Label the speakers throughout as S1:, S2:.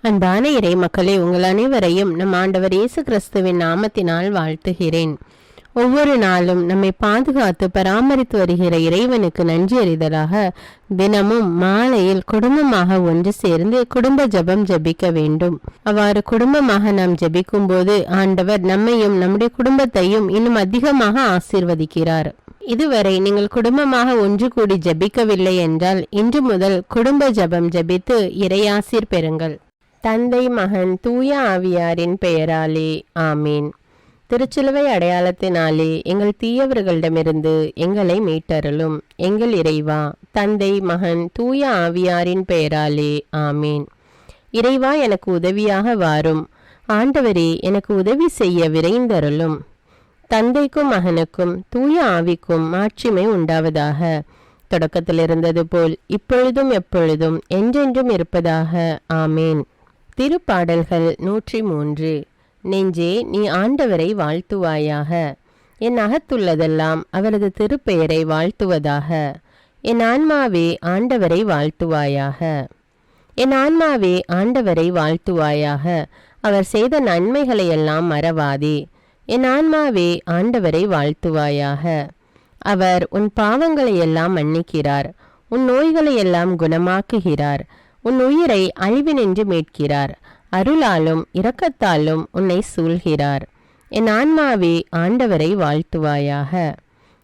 S1: அன்பான இறை மக்களே, உங்கள் அனைவரையும் நம் ஆண்டவர் இயேசு கிறிஸ்துவின் நாமத்தினால் வாழ்த்துகிறேன். ஒவ்வொரு நாளும் நம்மை பாதுகாத்து பராமரித்து வருகிற இறைவனுக்கு நன்றி அறிதலாக தினமும் மாலையில் குடும்பமாக ஒன்று சேர்ந்து குடும்ப ஜெபம் ஜெபிக்க வேண்டும். அவ்வாறு குடும்பமாக நாம் ஜெபிக்கும் போது ஆண்டவர் நம்மையும் நம்முடைய குடும்பத்தையும் இன்னும் அதிகமாக ஆசீர்வதிக்கிறார். இதுவரை நீங்கள் குடும்பமாக ஒன்று கூடி ஜெபிக்கவில்லை என்றால் இன்று முதல் குடும்ப ஜெபம் ஜெபித்து இறையாசீர் பெறுங்கள். தந்தை, மகன், தூய ஆவியாரின் பெயராலே ஆமீன். திருச்சிலுவை அடையாளத்தினாலே எங்கள் தீயவர்களிடமிருந்து எங்களை மீட்டருளும். எங்கள் இறைவா, தந்தை, மகன், தூய ஆவியாரின் பெயராலே ஆமீன். இறைவா, எனக்கு உதவியாக வாரும். ஆண்டவரே, எனக்கு உதவி செய்ய விரைந்தருளும். தந்தைக்கும் மகனுக்கும் தூய ஆவிக்கும் மாட்சிமை உண்டாவதாக. தொடக்கத்தில் இருந்தது போல் இப்பொழுதும் எப்பொழுதும் என்றென்றும் இருப்பதாக ஆமேன். திருப்பாடல்கள் 103. நெஞ்சே, நீ ஆண்டவரை வாழ்த்துவாயாக. என் அகத்துள்ளதெல்லாம் அவரது திருப்பெயரை வாழ்த்துவதாக. என் ஆன்மாவே ஆண்டவரை வாழ்த்துவாயாக. என் ஆன்மாவே ஆண்டவரை வாழ்த்துவாயாக. அவர் செய்த நன்மைகளையெல்லாம் மறவாதே. என் ஆன்மாவே ஆண்டவரை வாழ்த்துவாயாக. அவர் உன் பாவங்களையெல்லாம் மன்னிக்கிறார், உன் நோய்களையெல்லாம் குணமாக்குகிறார், உன் உயிரை அழிவினின்று மீட்கிறார், அருளாலும் இரக்கத்தாலும் உன்னை சூழ்கிறார். என் ஆன்மாவே ஆண்டவரை வாழ்த்துவாயாக.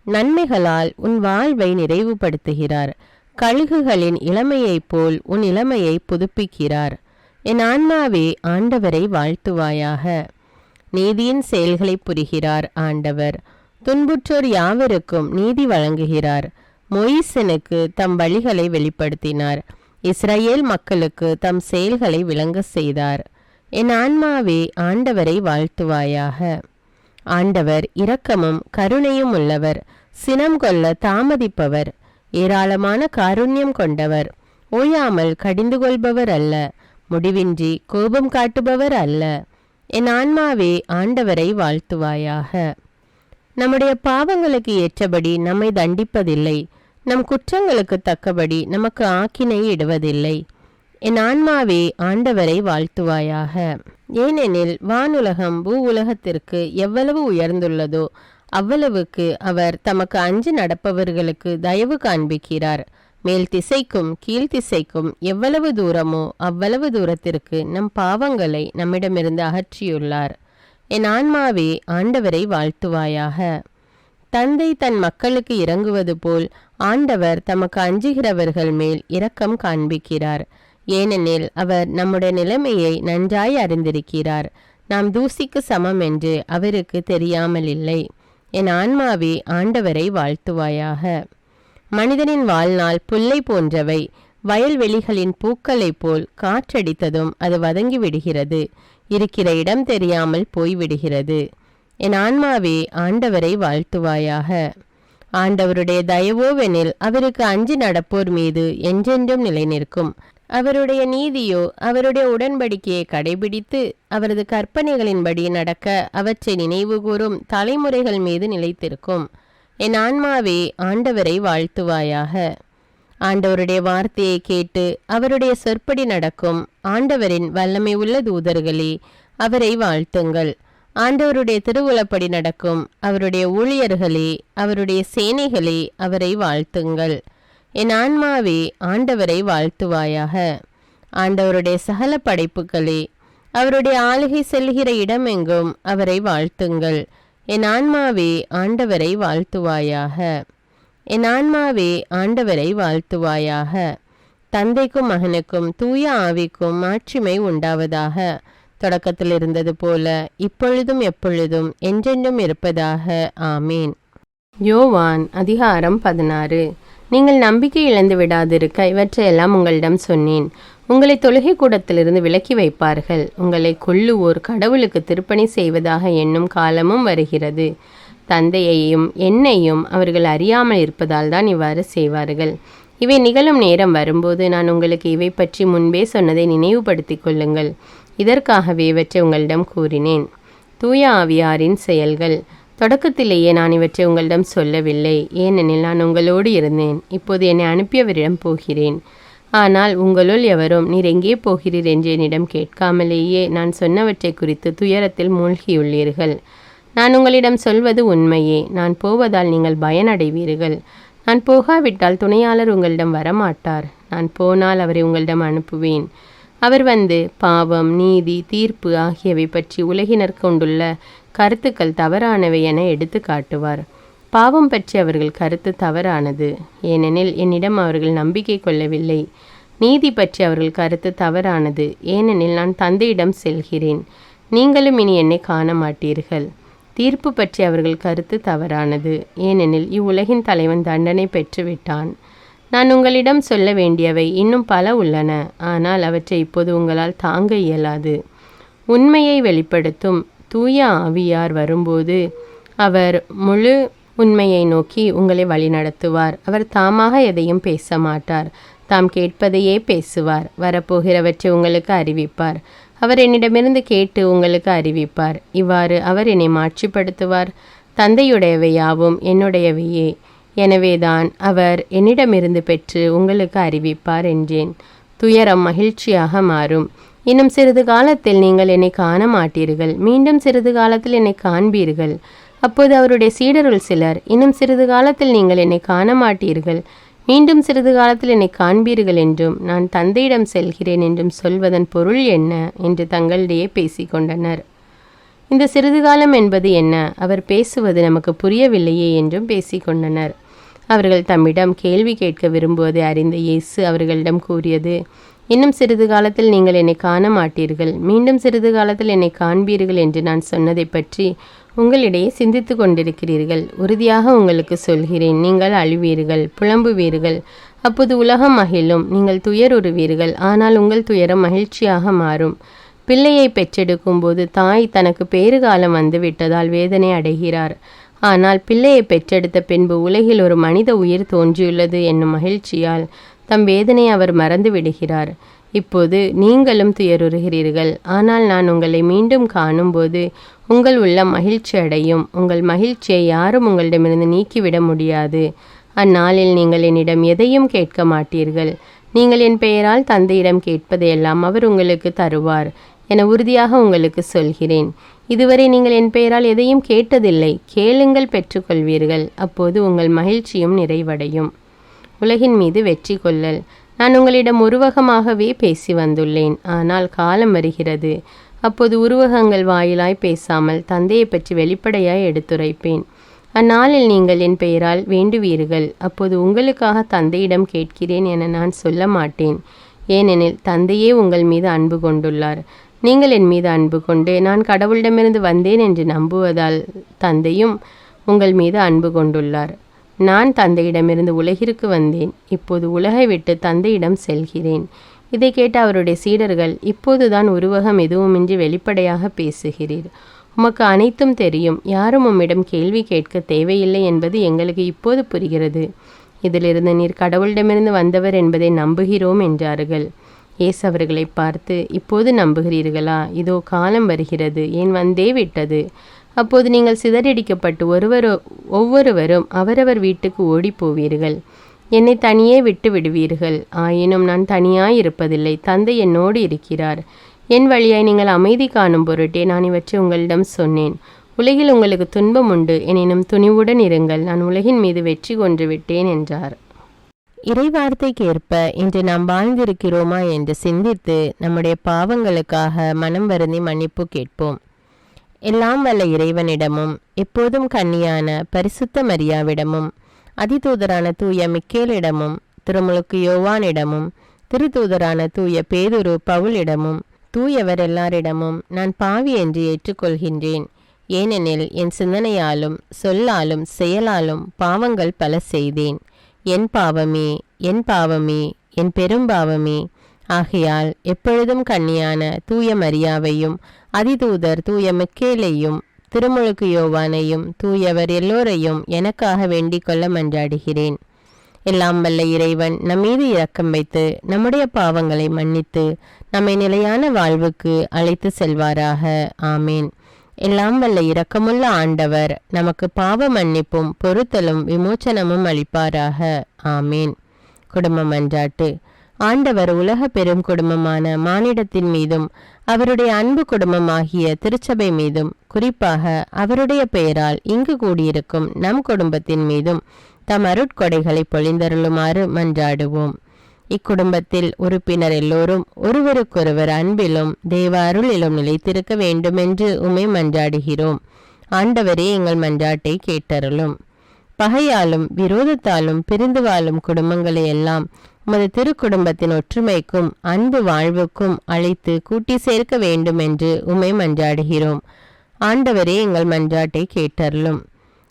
S1: நன்மைகளால் உன் வாழ்வை நிறைவுபடுத்துகிறார், கழுகுகளின் இளமையைப் போல் உன் இளமையை புதுப்பிக்கிறார். என் ஆன்மாவே ஆண்டவரை வாழ்த்துவாயாக. நீதியின் செயல்களை புரிகிறார் ஆண்டவர், துன்புற்றோர் யாவருக்கும் நீதி வழங்குகிறார். மொயிசனுக்கு தம் வழிகளை வெளிப்படுத்தினார், இஸ்ரவேல் மக்களுக்கு தம் செயல்களை விளங்க செய்தார். என் ஆன்மாவே ஆண்டவரை வாழ்த்துவாயாக. ஆண்டவர் இரக்கமும் கருணையும் உள்ளவர், சினம் கொள்ள தாமதிப்பவர், ஏராளமான காருண்யம் கொண்டவர், ஓயாமல் கடிந்து கொள்பவர் அல்ல, முடிவின்றி கோபம் காட்டுபவர் அல்ல. என் ஆன்மாவே ஆண்டவரை வாழ்த்துவாயாக. நம்முடைய பாவங்களுக்கு ஏற்றபடி நம்மை தண்டிப்பதில்லை, நம் குற்றங்களுக்கு தக்கபடி நமக்கு ஆக்கினை இடுவதில்லை. என் ஆன்மாவே ஆண்டவரை வாழ்த்துவாயாக. ஏனெனில் வானுலகம் பூ உலகத்திற்கு எவ்வளவு உயர்ந்துள்ளதோ அவ்வளவுக்கு அவர் தமக்கு அஞ்சு நடப்பவர்களுக்கு தயவு காண்பிக்கிறார். மேல் திசைக்கும் கீழ்த்திசைக்கும் எவ்வளவு தூரமோ அவ்வளவு தூரத்திற்கு நம் பாவங்களை நம்மிடமிருந்து அகற்றியுள்ளார். என் ஆன்மாவே ஆண்டவரை வாழ்த்துவாயாக. தந்தை தன் மக்களுக்கு இறங்குவது போல் ஆண்டவர் தமக்கு அஞ்சுகிறவர்கள் மேல் இரக்கம் காண்பிக்கிறார். ஏனெனில் அவர் நம்முடைய நிலைமையை நன்றாய் அறிந்திருக்கிறார். நாம் தூசிக்கு சமம் என்று அவருக்கு தெரியாமல் இல்லை. என் ஆன்மாவே ஆண்டவரை வாழ்த்துவாயாக. மனிதனின் வாழ்நாள் புல்லை போன்றவை, வயல்வெளிகளின் பூக்களைப் போல் காற்றடித்ததும் அது வதங்கி விடுகிறது, இருக்கிற இடம் தெரியாமல் போய்விடுகிறது. என் ஆன்மாவே ஆண்டவரை வாழ்த்துவாயாக. ஆண்டவருடைய தயவோவெனில் அவருக்கு அஞ்சி நடப்போர் மீது என்றென்றும் நிலை நிற்கும். அவருடைய நீதியோ அவருடைய உடன்படிக்கையை கடைபிடித்து அவரது கற்பனைகளின்படி நடக்க அவற்றை நினைவு கூறும் தலைமுறைகள் மீது நிலைத்திருக்கும். என் ஆன்மாவே ஆண்டவரை வாழ்த்துவாயாக. ஆண்டவருடைய வார்த்தையை கேட்டு அவருடைய சொற்படி நடக்கும் ஆண்டவரின் வல்லமை உள்ள தூதர்களே, அவரை வாழ்த்துங்கள். ஆண்டவருடைய திருவுளப்படி நடக்கும் அவருடைய ஊழியர்களே, அவருடைய சேனைகளே, அவரை வாழ்த்துங்கள். என் ஆன்மாவே ஆண்டவரை வாழ்த்துவாயாக. ஆண்டவருடைய சகல படைப்புகளே, அவருடைய ஆளுகை செல்கிற இடமெங்கும் அவரை வாழ்த்துங்கள். என் ஆன்மாவே ஆண்டவரை வாழ்த்துவாயாக. என் ஆன்மாவே ஆண்டவரை வாழ்த்துவாயாக. தந்தைக்கும் மகனுக்கும் தூய ஆவிக்கும் மாட்சிமை உண்டாவதாக. தொடக்கத்தில் இருந்தது போல இப்பொழுதும் எப்பொழுதும் என்றென்றும் இருப்பதாக ஆமீன். யோவான் அதிகாரம் 16. நீங்கள் நம்பிக்கை இழந்து விடாதிருக்க இவற்றையெல்லாம் உங்களிடம் சொன்னேன். உங்களை தொழுகை கூடத்திலிருந்து விலக்கி வைப்பார்கள். உங்களை கொல்லுவோர் கடவுளுக்கு திருப்பணி செய்வதாக எண்ணும் காலமும் வருகிறது. தந்தையையும் என்னையும் அவர்கள் அறியாமல் இருப்பதால் தான் இவ்வாறு செய்வார்கள். இவை நிகழும் நேரம் வரும்போது நான் உங்களுக்கு இவை பற்றி முன்பே சொன்னதை நினைவுபடுத்திக் கொள்ளுங்கள். இதற்காகவே இவற்றை உங்களிடம் கூறினேன். தூய ஆவியாரின் செயல்கள். தொடக்கத்திலேயே நான் இவற்றை உங்களிடம் சொல்லவில்லை, ஏனெனில் நான் உங்களோடு இருந்தேன். இப்போது என்னை அனுப்பியவரிடம் போகிறேன். ஆனால் உங்களுள் எவரும் நீர் எங்கே போகிறீர் என்று என்னிடம் கேட்காமலேயே நான் சொன்னவற்றை குறித்து துயரத்தில் மூழ்கியுள்ளீர்கள். நான் உங்களிடம் சொல்வது உண்மையே. நான் போவதால் நீங்கள் பயனடைவீர்கள். நான் போகாவிட்டால் துணையாளர் உங்களிடம் வரமாட்டார். நான் போனால் அவரை உங்களிடம் அனுப்புவேன். அவர் வந்து பாவம், நீதி, தீர்ப்பு ஆகியவை பற்றி உலகினர் கொண்டுள்ள கருத்துக்கள் தவறானவை என எடுத்து காட்டுவார். பாவம் பற்றி அவர்கள் கருத்து தவறானது, ஏனெனில் என்னிடம் அவர்கள் நம்பிக்கை கொள்ளவில்லை. நீதி பற்றி அவர்கள் கருத்து தவறானது, ஏனெனில் நான் தந்தையிடம் செல்கிறேன், நீங்களும் இனி என்னை காண மாட்டீர்கள். தீர்ப்பு பற்றி அவர்கள் கருத்து தவறானது, ஏனெனில் இவ்வுலகின் தலைவன் தண்டனை பெற்றுவிட்டான். நான் உங்களிடம் சொல்ல வேண்டியவை இன்னும் பல உள்ளன, ஆனால் அவற்றை இப்போது உங்களால் தாங்க இயலாது. உண்மையை வெளிப்படுத்தும் தூய ஆவியார் வரும்போது அவர் முழு உண்மையை நோக்கி உங்களை வழிநடத்துவார். அவர் தாமாக எதையும் பேச மாட்டார், தாம் கேட்பதையே பேசுவார். வரப்போகிறவற்றை உங்களுக்கு அறிவிப்பார். அவர் என்னிடமிருந்து கேட்டு உங்களுக்கு அறிவிப்பார். இவ்வாறு அவர் என்னை மாட்சிப்படுத்துவார். தந்தையுடையவை யாவும் என்னுடையவையே, எனவேதான் அவர் என்னிடமிருந்து பெற்று உங்களுக்கு அறிவிப்பார் என்றேன். துயரம் மகிழ்ச்சியாக மாறும். இன்னும் சிறிது காலத்தில் நீங்கள் என்னை காண மாட்டீர்கள், மீண்டும் சிறிது காலத்தில் என்னை காண்பீர்கள். அப்போது அவருடைய சீடருள் சிலர், இன்னும் சிறிது காலத்தில் நீங்கள் என்னை காண மாட்டீர்கள், மீண்டும் சிறிது காலத்தில் என்னை காண்பீர்கள் என்றும் நான் தந்தையிடம் செல்கிறேன் என்றும் சொல்வதன் பொருள் என்ன என்று தங்களிடையே பேசிக்கொண்டனர். இந்த சிறிது காலம் என்பது என்ன? அவர் பேசுவது நமக்கு புரியவில்லையே என்றும் பேசிக்கொண்டனர். அவர்கள் தம்மிடம் கேள்வி கேட்க விரும்புவதை அறிந்த இயேசு அவர்களிடம் கூறியது, இன்னும் சிறிது காலத்தில் நீங்கள் என்னை காண மாட்டீர்கள், மீண்டும் சிறிது காலத்தில் என்னை காண்பீர்கள் என்று நான் சொன்னதை பற்றி உங்களிடையே சிந்தித்து கொண்டிருக்கிறீர்கள். உறுதியாக உங்களுக்கு சொல்கிறேன், நீங்கள் அழுவீர்கள், புலம்புவீர்கள். அப்போது உலகம் மகிழும், நீங்கள் துயருறுவீர்கள், ஆனால் உங்கள் துயரம் மகிழ்ச்சியாக மாறும். பிள்ளையை பெற்றெடுக்கும் போது தாய் தனக்கு பேறுகாலம் வந்துவிட்டதால் வேதனை அடைகிறார். ஆனால் பிள்ளையை பெற்றெடுத்த பின்பு உலகில் ஒரு மனித உயிர் தோன்றியுள்ளது என்னும் மகிழ்ச்சியால் தம் வேதனை அவர் மறந்து விடுகிறார். இப்போது நீங்களும் துயருறுகிறீர்கள், ஆனால் நான் உங்களை மீண்டும் காணும்போது உங்கள் உள்ளம் மகிழ்ச்சி அடையும். உங்கள் மகிழ்ச்சியை யாரும் உங்களிடமிருந்து நீக்கிவிட முடியாது. அந்நாளில் நீங்கள் என்னிடம் எதையும் கேட்க மாட்டீர்கள். நீங்கள் என் பெயரால் தந்தையிடம் கேட்பதையெல்லாம் அவர் உங்களுக்கு தருவார் என உறுதியாக உங்களுக்கு சொல்கிறேன். இதுவரை நீங்கள் என் பெயரால் எதையும் கேட்டதில்லை. கேளுங்கள், பெற்றுக்கொள்வீர்கள். அப்போது உங்கள் மகிழ்ச்சியும் நிறைவடையும். உலகின் மீது வெற்றி கொள்ளல். நான் உங்களிடம் உருவகமாகவே பேசி வந்துள்ளேன், ஆனால் காலம் வருகிறது, அப்போது உருவகங்கள் வாயிலாய் பேசாமல் தந்தையை பற்றி வெளிப்படையாய் எடுத்துரைப்பேன். அந்நாளில் நீங்கள் என் பெயரால் வேண்டுவீர்கள். அப்போது உங்களுக்காக தந்தையிடம் கேட்கிறேன் என நான் சொல்ல மாட்டேன், ஏனெனில் தந்தையே உங்கள் மீது அன்பு கொண்டுள்ளார். நீங்கள் என் மீது அன்பு கொண்டு நான் கடவுளிடமிருந்து வந்தேன் என்று நம்புவதால் தந்தையும் உங்கள் மீது அன்பு கொண்டுள்ளார். நான் தந்தையிடமிருந்து உலகிற்கு வந்தேன், இப்போது உலகை விட்டு தந்தையிடம் செல்கிறேன். இதை கேட்ட அவருடைய சீடர்கள், இப்போதுதான் உருவகம் எதுவுமின்றி வெளிப்படையாக பேசுகிறீர். உமக்கு அனைத்தும் தெரியும், யாரும் உம்மிடம் கேள்வி கேட்க தேவையில்லை என்பது எங்களுக்கு இப்போது புரிகிறது. இதிலிருந்து நீர் கடவுளிடமிருந்து வந்தவர் என்பதை நம்புகிறோம் என்றார்கள். இயேசு அவர்களை பார்த்து, இப்போது நம்புகிறீர்களா? இதோ காலம் வருகிறது, ஏன் வந்தே விட்டது. அப்போது நீங்கள் சிதறடிக்கப்பட்டு ஒவ்வொருவரும் அவரவர் வீட்டுக்கு ஓடி போவீர்கள். என்னை தனியே விட்டு விடுவீர்கள். ஆயினும் நான் தனியாய் இருப்பதில்லை, தந்தை என்னோடு இருக்கிறார். என் வழியாய் நீங்கள் அமைதி காணும் பொருட்டே நான் இவற்றை உங்களிடம் சொன்னேன். உலகில் உங்களுக்கு துன்பம் உண்டு, எனினும் துணிவுடன் இருங்கள், நான் உலகின் மீது வெற்றி கொண்டு விட்டேன் என்றார். இறைவார்த்தைக்கு ஏற்ப இன்று நாம் வாழ்ந்திருக்கிறோமா என்று சிந்தித்து நம்முடைய பாவங்களுக்காக மனம் வருந்தி மன்னிப்பு கேட்போம். எல்லாம் வல்ல இறைவனிடமும் எப்போதும் கன்னியான பரிசுத்த மரியாவிடமும் அதிதூதரான தூய மிக்கேலிடமும் திருமுழுக்கு யோவானிடமும் திருத்தூதரான தூய பேதுரு பவுலிடமும் தூயவர் எல்லாரிடமும் நான் பாவி என்று ஏற்றுக்கொள்கின்றேன். ஏனெனில் என் சிந்தனையாலும் சொல்லாலும் செயலாலும் பாவங்கள் பல செய்தேன். என் பாவமே, என் பாவமே, என் பெரும்பாவமே. ஆகையால் எப்பொழுதும் கன்னியான தூய மரியாவையும் அதிதூதர் தூய மிக்கேலையும் திருமுழுக்கு யோவானையும் தூயவர் எல்லோரையும் எனக்காக வேண்டிக் கொள்ள மன்றாடுகிறேன். எல்லாம் வல்ல இறைவன் நம்மீது இரக்கம் வைத்து நம்முடைய பாவங்களை மன்னித்து நம்மை நிலையான வாழ்வுக்கு அழைத்து செல்வாராக. ஆமேன். எல்லாம் வல்ல இரக்கமுள்ள ஆண்டவர் நமக்கு பாவ மன்னிப்பும் பொறுத்தலும் விமோச்சனமும் அளிப்பாராக. ஆமேன். குடும்ப மன்றாட்டு. ஆண்டவர் உலக பெரும் குடும்பமான மானிடத்தின் மீதும் அவருடைய அன்பு குடும்பமாகிய திருச்சபை மீதும் குறிப்பாக அவருடைய பெயரால் இங்கு கூடியிருக்கும் நம் குடும்பத்தின் மீதும் தம் அருட்கொடைகளை பொழிந்தருளுமாறு மன்றாடுவோம். இக்குடும்பத்தில் உறுப்பினர் எல்லோரும் ஒருவருக்கொருவர் அன்பிலும் தேவ அருளிலும் நிலைத்திருக்க வேண்டுமென்று உம்மை மன்றாடுகிறோம். ஆண்டவரே, எங்கள் மன்றாட்டை கேட்டருளும். பகையாலும் விரோதத்தாலும் பிரிந்து வாழும் குடும்பங்களை எல்லாம் உமது திருக்குடும்பத்தின் ஒற்றுமைக்கும் அன்பு வாழ்வுக்கும் அழைத்து கூட்டி சேர்க்க வேண்டும் என்று உம்மை மன்றாடுகிறோம். ஆண்டவரே, எங்கள் மன்றாட்டை கேட்டருளும்.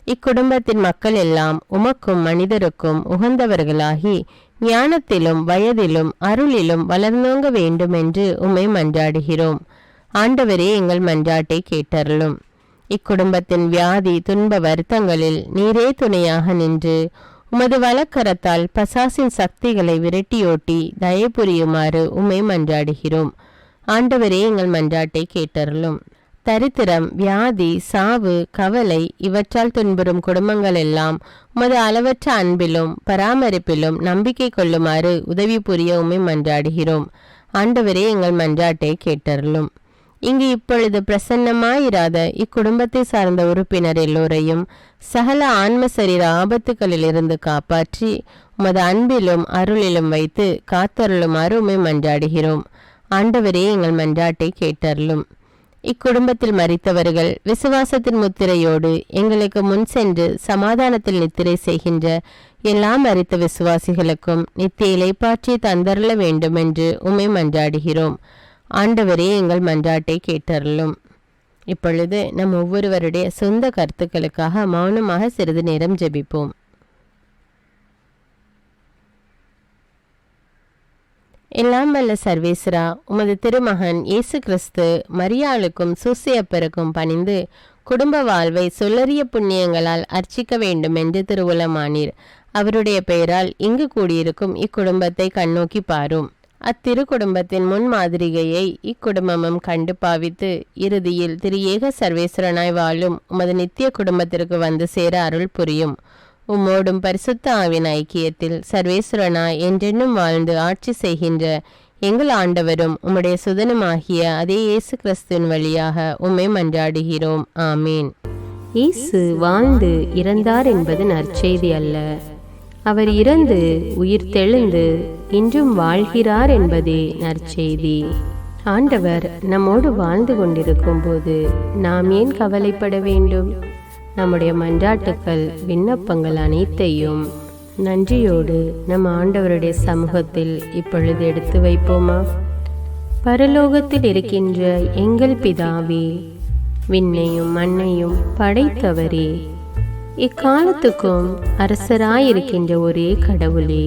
S1: இக்குடும்பத்தின் மக்கள் எல்லாம் உமக்கும் மனிதருக்கும் உகந்தவர்களாகி ஞானத்திலும் வயதிலும் அருளிலும் வளர்ந்தோங்க வேண்டும் என்று உம்மை மன்றாடுகிறோம். ஆண்டவரே, எங்கள் மன்றாட்டை கேட்டருளும். இக்குடும்பத்தின் வியாதி துன்ப வருத்தங்களில் நீரே துணையாக நின்று உமது வலக்கரத்தால் பசாசின் சக்திகளை விரட்டியோட்டி தயை புரியுமாறு உம்மை மன்றாடுகிறோம். ஆண்டவரே, எங்கள் மன்றாட்டை கேட்டருளும். தரித்திரம், வியாதி, சாவு, கவலை இவற்றால் துன்புறும் குடும்பங்கள் எல்லாம் உமது அளவற்ற அன்பிலும் பராமரிப்பிலும் நம்பிக்கை கொள்ளுமாறு உதவி புரிய உம்மை மன்றாடுகிறோம். ஆண்டவரே, எங்கள் மன்றாட்டை கேட்டருளும். இங்கு இப்பொழுது பிரசன்னமாயிராத இக்குடும்பத்தை சார்ந்த உறுப்பினர் எல்லோரையும் சகல ஆன்ம சரீர ஆபத்துக்களிலிருந்து காப்பாற்றி உமது அன்பிலும் அருளிலும் வைத்து காத்தருளுமாறு உம்மை மன்றாடுகிறோம். ஆண்டவரே, எங்கள் மன்றாட்டை கேட்டருளும். இக்குடும்பத்தில் மரித்தவர்கள் விசுவாசத்தின் முத்திரையோடு எங்களுக்கு முன் சென்று சமாதானத்தில் நித்திரை செய்கின்ற எல்லா மரித்த விசுவாசிகளுக்கும் நித்திய இலைப்பாற்றி தந்தருள வேண்டும் என்று உம்மை மன்றாடுகிறோம். ஆண்டவரே, எங்கள் மன்றாட்டை கேட்டருளும். இப்பொழுது நம் ஒவ்வொருவருடைய சொந்த கருத்துக்களுக்காக மௌனமாக சிறிது நேரம் ஜெபிப்போம். எல்லாம் வல்ல சர்வேஸ்வரா, உமது திருமகன் இயேசு கிறிஸ்து மரியாளுக்கும் சூசையப்பருக்கும் பணிந்து குடும்ப வாழ்வை சொல்லறிய புண்ணியங்களால் அர்ச்சிக்க வேண்டும் என்று திருவுளமானீர். அவருடைய பெயரால் இங்கு கூடியிருக்கும் இக்குடும்பத்தை கண்ணோக்கி பாரும். அத்திரு குடும்பத்தின் முன்மாதிரிகையை இக்குடும்பமும் கண்டு பாவித்து இறுதியில் திரு ஏக சர்வேஸ்வரனாய் வாழும் உமது நித்திய குடும்பத்திற்கு வந்து சேர அருள் புரியும். உம்மோடும் பரிசுத்த ஆவின் ஐக்கியத்தில் சர்வேஸ்வரனாய் என்றென்னும் வாழ்ந்து ஆட்சி செய்கின்ற எங்கள் ஆண்டவரும் உம்முடைய சுதனுமாகிய அதே இயேசு கிறிஸ்துவின் வழியாக உம்மை மன்றாடுகிறோம். ஆமீன். இயேசு வாழ்ந்து இறந்தார் என்பது நற்செய்தி அல்ல. அவர் இறந்து உயிர் தெழுந்து இன்றும் வாழ்கிறார் என்பதே நற்செய்தி. ஆண்டவர் நம்மோடு வாழ்ந்து கொண்டிருக்கும் போது நாம் ஏன் கவலைப்பட வேண்டும்? நம்முடைய மன்றாட்டுக்கள் விண்ணப்பங்கள் அனைத்தையும் நன்றியோடு நம் ஆண்டவருடைய சமூகத்தில் இப்பொழுது எடுத்து வைப்போமா? பரலோகத்தில் இருக்கின்ற எங்கள் பிதாவே, விண்ணையும் மண்ணையும் படைத்தவரே, இக்காலத்துக்கும் அரசராயிருக்கின்ற ஒரே கடவுளே,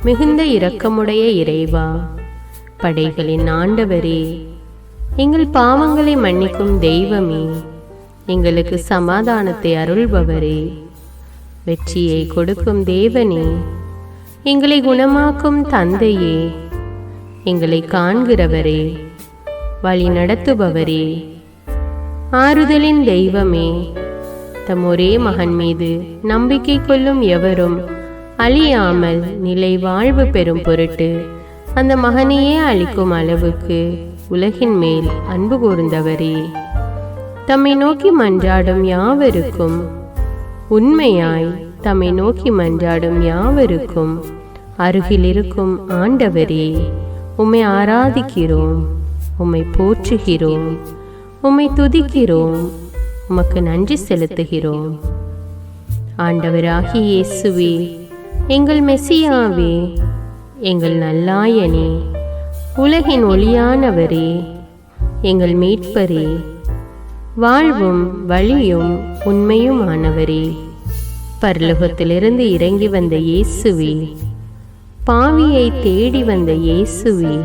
S1: மிகுந்த இரக்கமுடைய இறைவா, படைகளின் ஆண்டவரே, எங்கள் பாவங்களை மன்னிக்கும் தெய்வமே, எங்களுக்கு சமாதானத்தை அருள்பவரே, வெற்றியை கொடுக்கும் தேவனே, எங்களை குணமாக்கும் தந்தையே, எங்களை காண்கிறவரே, வழி நடத்துபவரே, ஆறுதலின் தெய்வமே, தம் ஒரே மகன் மீது நம்பிக்கை கொள்ளும் எவரும் அழியாமல் நிலை வாழ்வு பெறும் பொருட்டு அந்த மகனையே அளிக்கும் அளவுக்கு உலகின் மேல் அன்பு கூர்ந்தவரே, தம்மை நோக்கி மன்றாடும் யாவருக்கும் உண்மையாய் தம்மை நோக்கி மன்றாடும் யாவருக்கும் அருகில் இருக்கும் ஆண்டவரே, உம்மை ஆராதிக்கிறோம், உம்மை போற்றுகிறோம், உம்மை துதிக்கிறோம், உமக்கு நன்றி செலுத்துகிறோம். ஆண்டவராகிய இயேசுவே, எங்கள் மெசியாவே, எங்கள் நல்லாயனே, உலகின் ஒளியானவரே, எங்கள் மீட்பரே, வாழ்வும் வழியும் உண்மையுமானவரே, பரலோகத்திலிருந்து இறங்கி வந்த இயேசுவே, பாவியை தேடி வந்த இயேசுவே,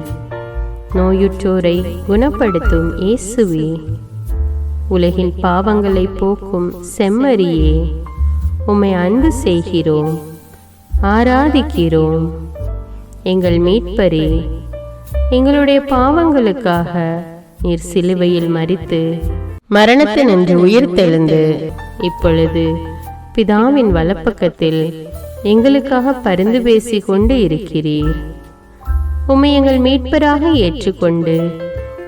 S1: நோயுற்றோரை குணப்படுத்தும் இயேசுவே, உலகின் பாவங்களை போக்கும் செம்மறியே, உம்மை அன்பு செய்கிறோம், ஆராதிக்கிறோம். எங்கள் மீட்பரே, எங்களுடைய பாவங்களுக்காக நீர் சிலுவையில் மரித்து மரணத்தினின்று உயிர் தெழுந்து இப்பொழுது பிதாவின் வலப்பக்கத்தில் எங்களுக்காக பரிந்து பேசி கொண்டு இருக்கிறீர். உம்மை எங்கள் மீட்பராக ஏற்றுக்கொண்டு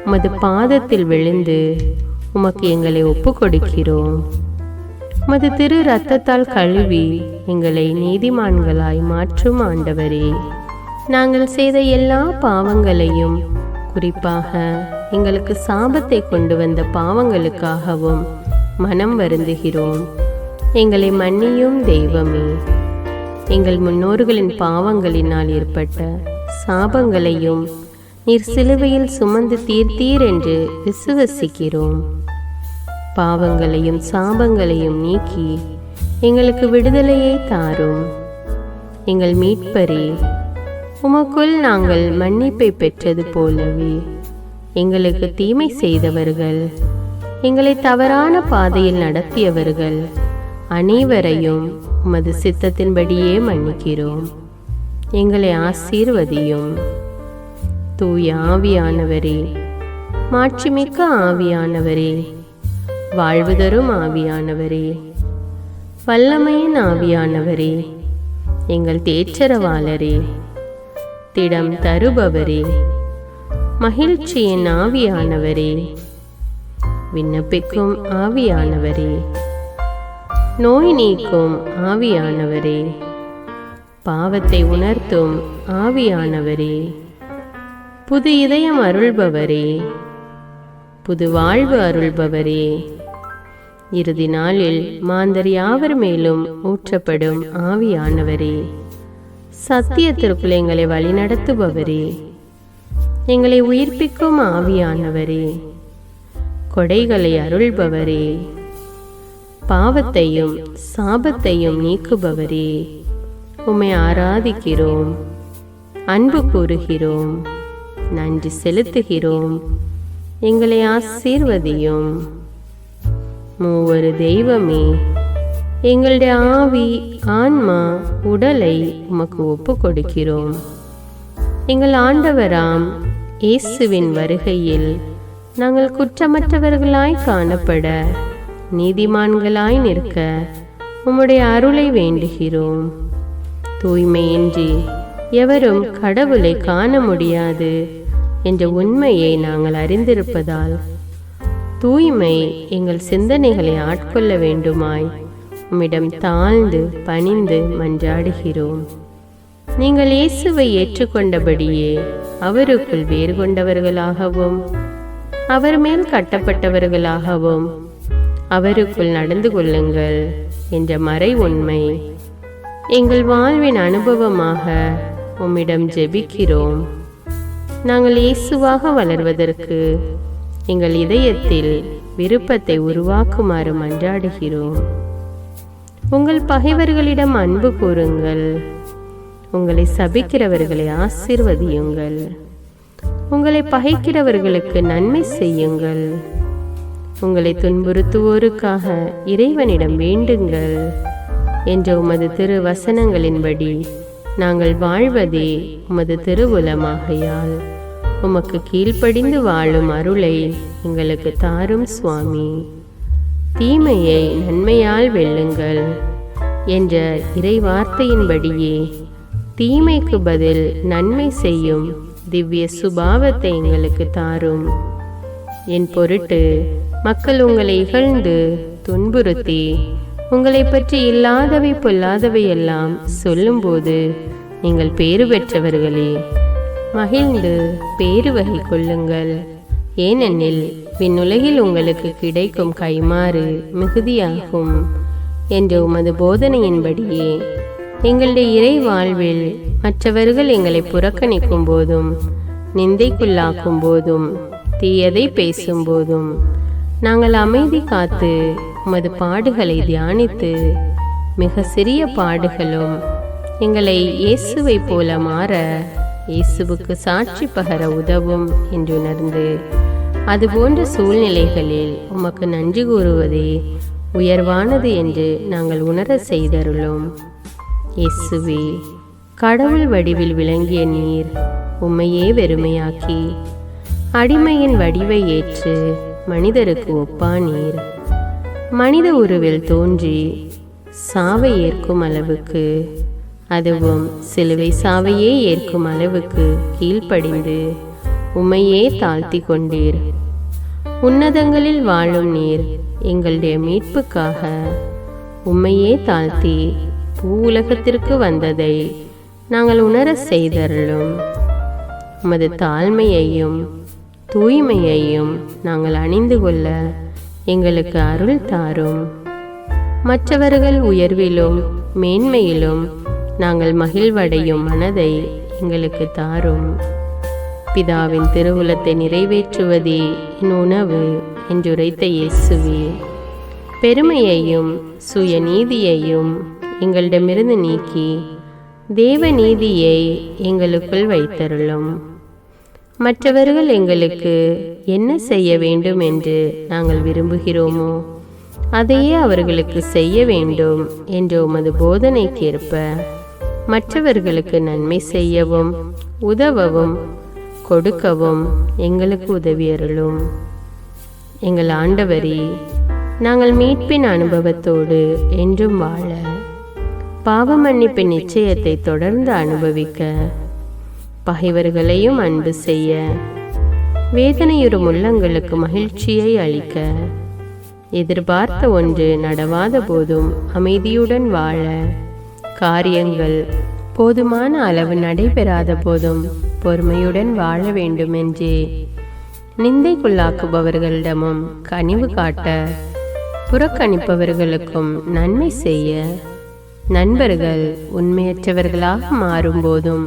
S1: உமது பாதத்தில் விழுந்து உமக்கு எங்களை ஒப்பு கொடுக்கிறோம். உமது திரு இரத்தத்தால் கழுவி எங்களை நீதிமான்களாய் மாற்றும் ஆண்டவரே, நாங்கள் செய்த எல்லா பாவங்களையும், குறிப்பாக எங்களுக்கு சாபத்தை கொண்டு வந்த பாவங்களுக்காகவும் மனம் வருந்துகிறோம். எங்களை மன்னியும் தெய்வமே. எங்கள் முன்னோர்களின் பாவங்களினால் ஏற்பட்ட சாபங்களையும் நீர் சிலுவையில் சுமந்து தீர்த்தீர் என்று விசுவசிக்கிறோம். பாவங்களையும் சாபங்களையும் நீக்கி எங்களுக்கு விடுதலையை தாரும். எங்கள் மீட்பரே, உமக்குள் நாங்கள் மன்னிப்பை பெற்றது போலவே எங்களுக்கு தீமை செய்தவர்கள், எங்களை தவறான பாதையில் நடத்தியவர்கள் அனைவரையும் உமது சித்தத்தின்படியே மன்னிக்கிறோம். எங்களை ஆசீர்வதியும். தூய ஆவியானவரே, மாட்சிமிக்க ஆவியானவரே, வாழ்வு தரும் ஆவியானவரே, வல்லமையின் ஆவியானவரே, எங்கள் தேற்றரவாளரே, திடம் தருபவரே, மகிழ்ச்சியின் ஆவியானவரே, விண்ணப்பிக்கும் ஆவியானவரே, நோய் நீக்கும் ஆவியானவரே, பாவத்தை உணர்த்தும் ஆவியானவரே, புது இதயம் அருள்பவரே, புது வாழ்வு அருள்பவரே, இறுதி நாளில் மாந்தர் யாவர் மேலும் ஊற்றப்படும் ஆவியானவரே, சத்தியத்திற்குள் எங்களை வழிநடத்துபவரே, எங்களை உயிர்ப்பிக்கும் ஆவியானவரே, கொடைகளை அருள்பவரே, பாவத்தையும் சாபத்தையும் நீக்குபவரே, உம்மை ஆராதிக்கிறோம், அன்பு கூறுகிறோம், நன்றி செலுத்துகிறோம். எங்களை ஆசீர்வதியும். மூவரு தெய்வமே, எங்களுடைய ஆவி, ஆன்மா, உடலை உமக்கு ஒப்பு கொடுக்கிறோம். எங்கள் ஆண்டவராம் இயேசுவின் வருகையில் நாங்கள் குற்றமற்றவர்களாய் காணப்பட, நீதிமான்களாய் நிற்க உம்முடைய அருளை வேண்டுகிறோம். தூய்மையின்றி எவரும் கடவுளை காண முடியாது என்ற உண்மையை நாங்கள் அறிந்திருப்பதால் தூய்மை எங்கள் சிந்தனைகளை ஆட்கொள்ள வேண்டுமாய் உம்மிடம் தாழ்ந்து பணிந்து மன்றாடுகிறோம். நீங்கள் இயேசுவை ஏற்றுக்கொண்டபடியே அவருக்குள் வேறு கொண்டவர்களாகவும் அவர் மேல் கட்டப்பட்டவர்களாகவும் அவருக்குள் நடந்து கொள்ளுங்கள் என்ற மறை உண்மை எங்கள் வாழ்வின் அனுபவமாக உம்மிடம் ஜெபிக்கிறோம். நாங்கள் இயேசுவாக வளர்வதற்கு எங்கள் இதயத்தில் விருப்பத்தை உருவாக்குமாறு மன்றாடுகிறோம். உங்கள் பகைவர்களிடம் அன்பு கூறுங்கள், உங்களை சபிக்கிறவர்களை ஆசீர்வதியுங்கள், உங்களை பகைக்கிறவர்களுக்கு நன்மை செய்யுங்கள், உங்களை துன்புறுத்துவோருக்காக இறைவனிடம் வேண்டுங்கள் என்ற உமது திரு வசனங்களின்படி நாங்கள் வாழ்வதே உமது திருவுலமாகையால் உமக்கு கீழ்ப்படிந்து வாழும் அருளை எங்களுக்கு தாரும் சுவாமி. தீமையை நன்மையால் வெல்லுங்கள் என்ற இறை வார்த்தையின்படியே தீமைக்கு பதில் நன்மை செய்யும் திவ்ய சுபாவத்தை எங்களுக்கு தாரும். என் பொருட்டு மக்கள் உங்களை இகழ்ந்து துன்புறுத்தி உங்களை பற்றி இல்லாதவை பொல்லாதவை எல்லாம் சொல்லும்போது நீங்கள் பேறு பெற்றவர்களே, மகிழ்ந்து பேறு வகை கொள்ளுங்கள். ஏனெனில் விண்ணுலகில் உங்களுக்கு கிடைக்கும் கைமாறு மிகுதியாகும் என்ற உமது போதனையின்படியே எங்களுடைய இறை வாழ்வில் மற்றவர்கள் எங்களை புறக்கணிக்கும் போதும் நிந்தைக்குள்ளாக்கும் போதும் தீயதை பேசும்போதும் நாங்கள் அமைதி காத்து உமது பாடுகளை தியானித்து மிக சிறிய பாடுகளும் எங்களை இயேசுவை போல மாற இயேசுவுக்கு சாட்சி பகர உதவும் என்று உணர்ந்து அதுபோன்ற சூழ்நிலைகளில் உமக்கு நன்றி கூறுவதே உயர்வானது என்று நாங்கள் உணர செய்தருளும். இயேசுவே, கடவுள் வடிவில் விளங்கிய நீர் உம்மையே வெறுமையாக்கி அடிமையின் வடிவை ஏற்று மனிதருக்கு ஒப்பானீர். மனித உருவில் தோன்றி சாவை ஏற்கும் அளவுக்கு அதுவும் சிலுவை சாவையே ஏற்கும் அளவுக்கு கீழ்ப்படிந்து உம்மையே தாழ்த்தி கொண்டீர். உன்னதங்களில் வாழும் நீர் எங்களுடைய மீட்புக்காக உம்மையே தாழ்த்தி பூவுலகத்திற்கு வந்ததை நாங்கள் உணர செய்தருளும். உமது தாழ்மையையும் தூய்மையையும் நாங்கள் அணிந்து கொள்ள எங்களுக்கு அருள் தாரும். மற்றவர்கள் உயர்விலும் மேன்மையிலும் நாங்கள் மகிழ்வடையும் மனதை எங்களுக்கு தாரும். பிதாவின் திருவுளத்தை நிறைவேற்றுவதே என் உணவு என்றுரைத்த இயேசுவே, பெருமையையும் சுயநீதியையும் எங்களிடமிருந்து நீக்கி தேவ நீதியை எங்களுக்குள் வைத்தருளும். மற்றவர்கள் எங்களுக்கு என்ன செய்ய வேண்டும் என்று நாங்கள் விரும்புகிறோமோ அதையே அவர்களுக்கு செய்ய வேண்டும் என்ற உமது போதனைக்கேற்ப மற்றவர்களுக்கு நன்மை செய்யவும் உதவவும் கொடுக்கவும் எங்களுக்கு உதவியருளும். எங்கள் ஆண்டவரே, நாங்கள் மீட்பின் அனுபவத்தோடு என்றும் வாழ, பாவ மன்னிப்பின் நிச்சயத்தை தொடர்ந்து அனுபவிக்க, பகைவர்களையும் அன்பு செய்ய, வேதனையுறும் உள்ளங்களுக்கு மகிழ்ச்சியை அளிக்க, எதிர்பார்த்த ஒன்று நடவாத போதும் அமைதியுடன் வாழ, காரியங்கள் போதுமான அளவு நடைபெறாத போதும் பொறுமையுடன் வாழ வேண்டும் என்றே நிந்தைக்குள்ளாக்குபவர்களிடமும் கனிவு காட்ட, புறக்கணிப்பவர்களுக்கும் நன்மை செய்ய, நண்பர்கள் உண்மையற்றவர்களாக மாறும்போதும்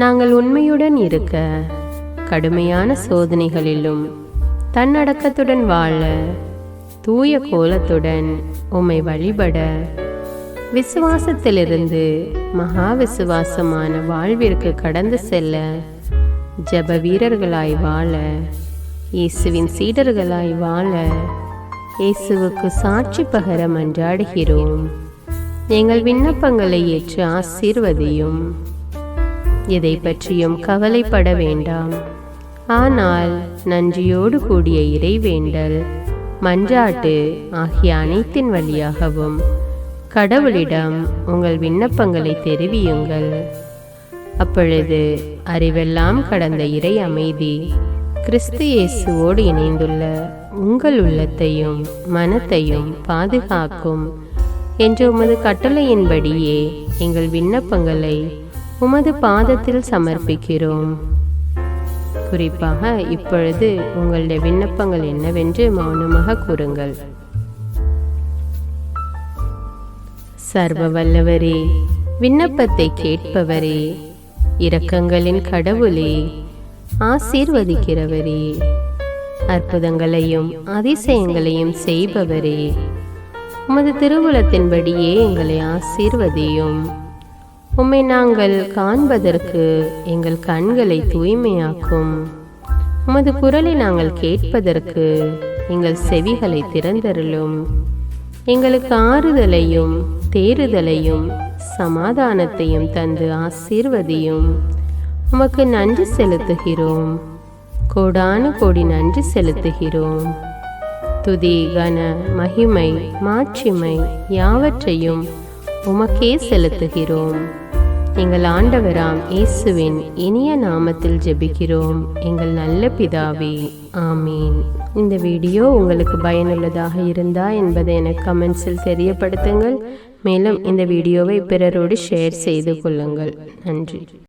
S1: நாங்கள் உண்மையுடன் இருக்க, கடுமையான சோதனைகளிலும் தன்னடக்கத்துடன் வாழ, தூய கோலத்துடன் உம்மை வழிபட, விசுவாசத்திலிருந்து மகா விசுவாசமான வாழ்விற்கு கடந்து செல்ல, ஜப வீரர்களாய் வாழ, இயேசுவின் சீடர்களாய் வாழ, இயேசுவுக்கு சாட்சி பகர மன்றாடுகிறோம். எங்கள் விண்ணப்பங்களை ஏற்று ஆசீர்வதியும். எதை பற்றியும் கவலைப்பட வேண்டாம். ஆனால் நன்றியோடு கூடிய இறைவேண்டல், மன்றாட்டு ஆகிய அனைத்தின் வழியாகவும் கடவுளிடம் உங்கள் விண்ணப்பங்களை தெரிவியுங்கள். அப்பொழுது அறிவெல்லாம் கடந்த இறை அமைதி கிறிஸ்து இயேசுவோடு இணைந்துள்ள உங்கள் உள்ளத்தையும் மனத்தையும் பாதுகாக்கும் என்ற உமது கட்டளையின்படியே எங்கள் விண்ணப்பங்களை உமது பாதத்தில் சமர்ப்பிக்கிறோம். குறிப்பாக இப்பொழுது உங்களுடைய விண்ணப்பங்கள் என்னவென்று மௌனமாக கூறுங்கள். சர்வ வல்லவரே, விண்ணப்பத்தை கேட்பவரே, இரக்கங்களின் கடவுளே, ஆசீர்வதிக்கிறவரே, அற்புதங்களையும் அதிசயங்களையும் செய்பவரே, உமது திருவுளத்தின்படியே எங்களை ஆசீர்வதியும். உம்மை நாங்கள் காண்பதற்கு எங்கள் கண்களை தூய்மையாக்கும். உமது குரலை நாங்கள் கேட்பதற்கு எங்கள் செவிகளை திறந்தருளும். எங்களுக்கு ஆறுதலையும் தேறுதலையும் சமாதானத்தையும் தந்து ஆசீர்வதியும். உமக்கு நன்றி செலுத்துகிறோம். கோடானு கோடி நன்றி செலுத்துகிறோம். துதி, கன, மகிமை, மாட்சிமை யாவற்றையும் உமக்கே செலுத்துகிறோம். எங்கள் ஆண்டவராம் இயேசுவின் இனிய நாமத்தில் ஜெபிக்கிறோம் எங்கள் நல்ல பிதாவே, ஆமீன். இந்த வீடியோ உங்களுக்கு பயனுள்ளதாக இருந்தா என்பதை எனக்கு கமெண்ட்ஸில் தெரியப்படுத்துங்கள். மேலும் இந்த வீடியோவை பிறரோடு ஷேர் செய்து கொள்ளுங்கள். நன்றி.